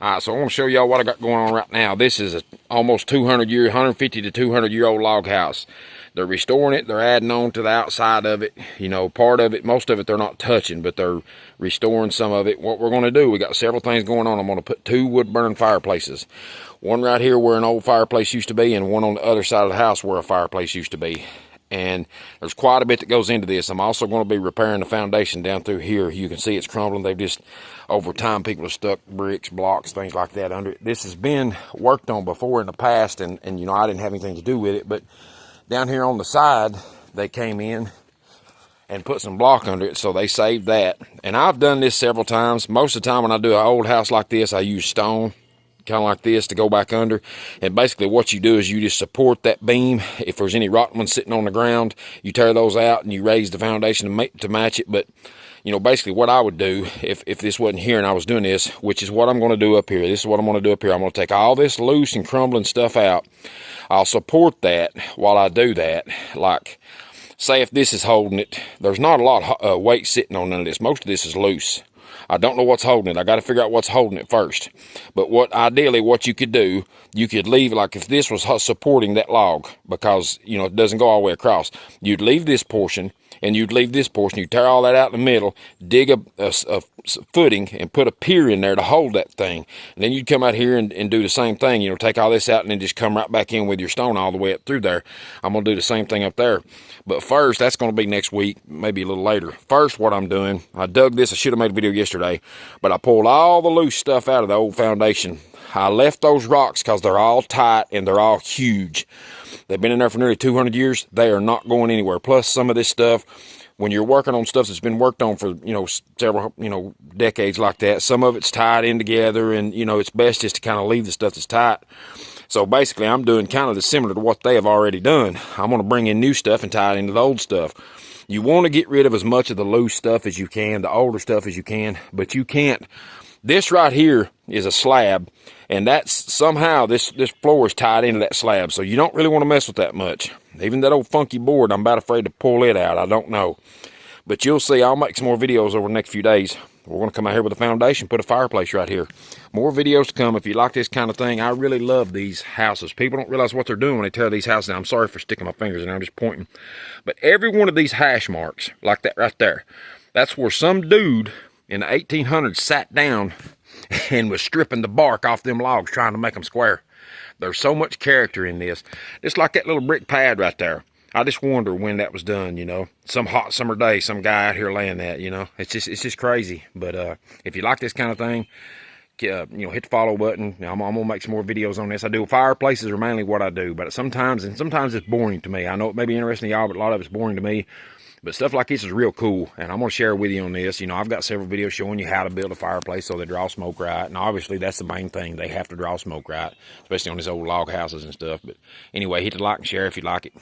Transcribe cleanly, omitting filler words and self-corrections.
All right, so I want to show y'all what I got going on right now. This is a almost 150 to 200 year old log house. They're restoring it. They're adding on to the outside of it. You know, part of it, most of it, they're not touching, but they're restoring some of it. What we're going to do, we got several things going on. I'm going to put 2 wood burning fireplaces. One right here where an old fireplace used to be, and one on the other side of the house where a fireplace used to be. And there's quite a bit that goes into this. I'm also going to be repairing the foundation down through here. You can see it's crumbling. They've just, over time, people have stuck bricks, blocks, things like that under it. This has been worked on before in the past, and you know, I didn't have anything to do with it. But down here on the side, they came in and put some block under it, so they saved that. And I've done this several times. Most of the time when I do an old house like this, I use stone, kind of like this, to go back under. And basically what you do is you just support that beam. If there's any rotten ones sitting on the ground, you tear those out and you raise the foundation to match it. But you know, basically what I would do if this wasn't here and I was doing this, which is what I'm going to do up here. This is what I'm going to do up here. I'm going to take all this loose and crumbling stuff out. I'll support that while I do that. Like, say if this is holding it, there's not a lot of weight sitting on none of this. Most of this is loose. I don't know what's holding it. I got to figure out what's holding it first. But ideally what you could do, you could leave, like if this was supporting that log, because, you know, it doesn't go all the way across, you'd leave this portion, and you'd leave this portion, you tear all that out in the middle, dig a footing, and put a pier in there to hold that thing. And then you'd come out here and do the same thing, you know, take all this out and then just come right back in with your stone all the way up through there. I'm going to do the same thing up there. But first, that's going to be next week, maybe a little later. First, what I'm doing, I dug this. I should have made a video yesterday, but I pulled all the loose stuff out of the old foundation. I left those rocks because they're all tight and they're all huge. They've been in there for nearly 200 years. They are not going anywhere. Plus, some of this stuff, when you're working on stuff that's been worked on for, you know, several, you know, decades like that, some of it's tied in together, and, you know, it's best just to kind of leave the stuff that's tight. So basically, I'm doing kind of similar to what they have already done. I'm going to bring in new stuff and tie it into the old stuff. You want to get rid of as much of the loose stuff as you can, the older stuff as you can, but you can't. This right here is a slab, and that's somehow this floor is tied into that slab, so you don't really want to mess with that much. Even that old funky board, I'm about afraid to pull it out. I don't know. But you'll see, I'll make some more videos over the next few days. We're going to come out here with a foundation, put a fireplace right here. More videos to come. If you like this kind of thing, I really love these houses. People don't realize what they're doing when they tear these houses down. I'm sorry for sticking my fingers in there, I'm just pointing. But every one of these hash marks, like that right there, that's where some dude in the 1800s sat down and was stripping the bark off them logs trying to make them square. There's so much character in this. Just like that little brick pad right there. I just wonder when that was done, you know. Some hot summer day, some guy out here laying that, you know. It's just crazy. But if you like this kind of thing, you know, hit the follow button. I'm gonna make some more videos on this. I do fireplaces are mainly what I do, but sometimes it's boring to me. I know it may be interesting to y'all, but a lot of it's boring to me. But stuff like this is real cool, and I'm going to share with you on this. You know, I've got several videos showing you how to build a fireplace so they draw smoke right. And obviously, that's the main thing. They have to draw smoke right, especially on these old log houses and stuff. But anyway, hit the like and share if you like it.